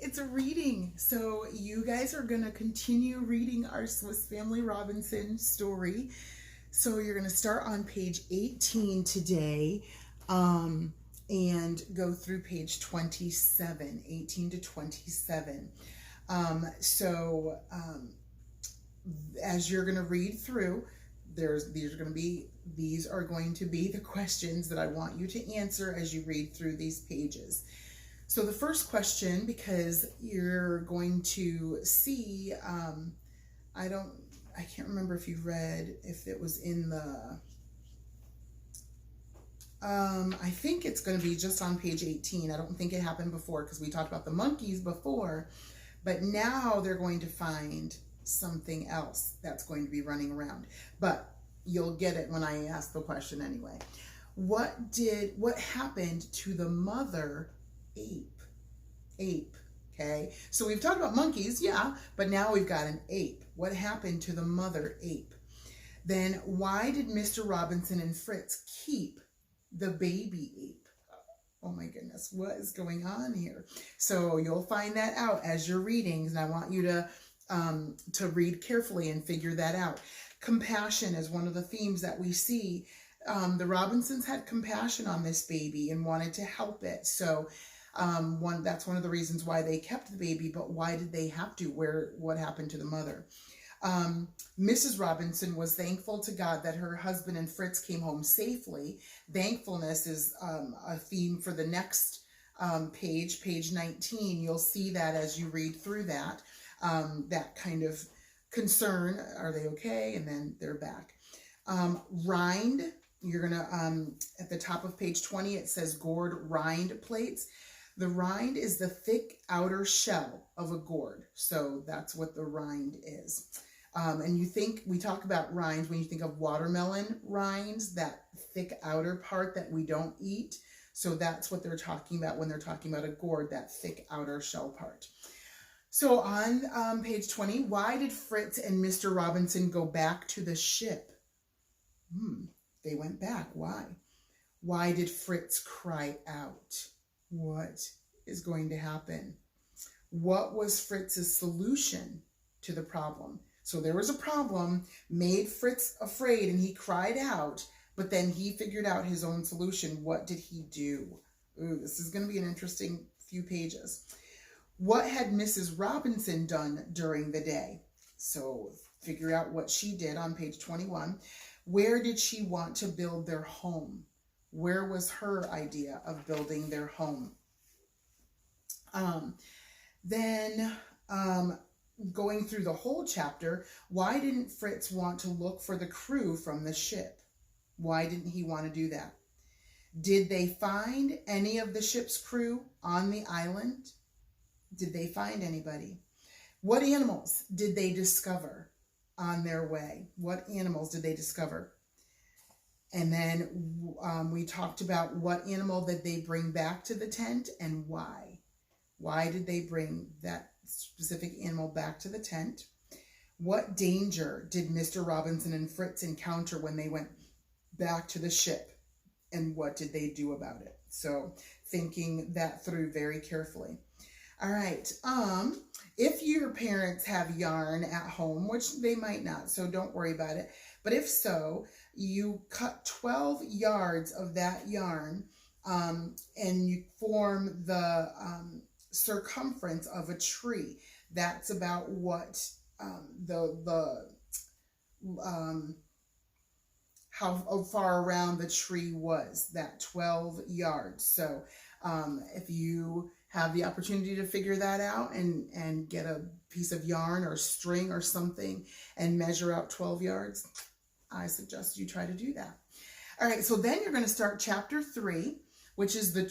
it's a reading. So you guys are going to continue reading our Swiss Family Robinson story. So you're going to start on page 18 today and go through page 27, 18 to 27. As you're going to read through, these are going to be the questions that I want you to answer as you read through these pages. So the first question, because you're going to see, I can't remember if you read, if it was in the, I think it's going to be just on page 18. I don't think it happened before because we talked about the monkeys before, but now they're going to find something else that's going to be running around. But you'll get it when I ask the question anyway. What happened to the mother ape? Okay, so we've talked about monkeys, yeah, but now we've got an ape. What happened to the mother ape? Then why did Mr. Robinson and Fritz keep the baby ape? Oh my goodness, what is going on here? So you'll find that out as you're reading, and I want you to read carefully and figure that out. Compassion is one of the themes that we see. The Robinsons had compassion on this baby and wanted to help it. So that's one of the reasons why they kept the baby, but why did they have to? What happened to the mother? Mrs. Robinson was thankful to God that her husband and Fritz came home safely. Thankfulness is a theme for the next page 19. You'll see that as you read through that, that kind of concern. Are they okay? And then they're back. Rind, you're going to, at the top of page 20, it says gourd rind plates. The rind is the thick outer shell of a gourd. So that's what the rind is. And we talk about rinds when you think of watermelon rinds, that thick outer part that we don't eat. So that's what they're talking about when they're talking about a gourd, that thick outer shell part. So on page 20, why did Fritz and Mr. Robinson go back to the ship? They went back. Why? Why did Fritz cry out? What is going to happen? What was Fritz's solution to the problem? So there was a problem, made Fritz afraid, and he cried out, but then he figured out his own solution. What did he do? Ooh, this is going to be an interesting few pages. What had Mrs. Robinson done during the day? So figure out what she did on page 21. Where did she want to build their home? Where was her idea of building their home? Going through the whole chapter, why didn't Fritz want to look for the crew from the ship? Why didn't he want to do that? Did they find any of the ship's crew on the island? Did they find anybody? What animals did they discover on their way? What animals did they discover? And then we talked about what animal did they bring back to the tent and why. Why did they bring that specific animal back to the tent? What danger did Mr. Robinson and Fritz encounter when they went back to the ship? And what did they do about it? So thinking that through very carefully. All right. If your parents have yarn at home, which they might not, so don't worry about it. But if so, you cut 12 yards of that yarn and you form the circumference of a tree. That's about what how far around the tree was, that 12 yards. So if you have the opportunity to figure that out and get a piece of yarn or string or something and measure out 12 yards, I suggest you try to do that. All right, so then you're going to start chapter 3, which is the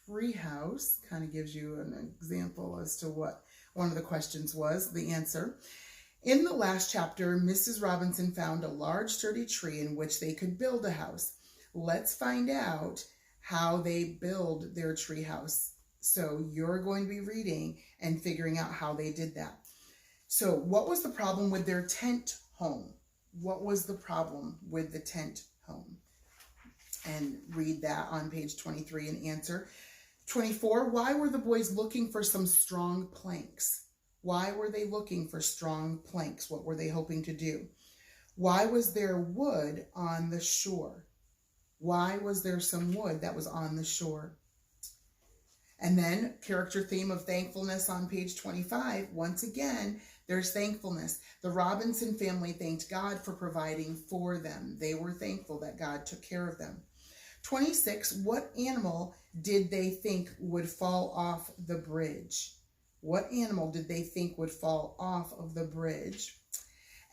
tree house. Kind of gives you an example as to what one of the questions was, the answer. In the last chapter, Mrs. Robinson found a large sturdy tree in which they could build a house. Let's find out how they build their tree house. So you're going to be reading and figuring out how they did that. So what was the problem with their tent home? What was the problem with the tent home? And read that on page 23 and answer. 24, why were the boys looking for some strong planks? Why were they looking for strong planks? What were they hoping to do? Why was there wood on the shore? Why was there some wood that was on the shore? And then character theme of thankfulness on page 25. Once again, there's thankfulness. The Robinson family thanked God for providing for them. They were thankful that God took care of them. 26, what animal did they think would fall off the bridge? What animal did they think would fall off of the bridge?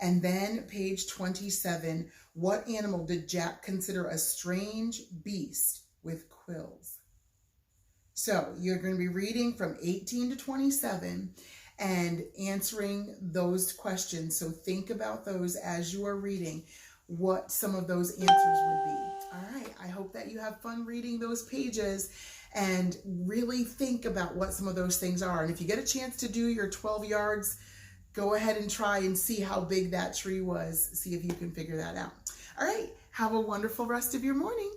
And then page 27, what animal did Jack consider a strange beast with quills? So you're going to be reading from 18 to 27 and answering those questions. So think about those as you are reading, what some of those answers would be. All right, I hope that you have fun reading those pages and really think about what some of those things are. And if you get a chance to do your 12 yards, go ahead and try and see how big that tree was. See if you can figure that out. All right, have a wonderful rest of your morning.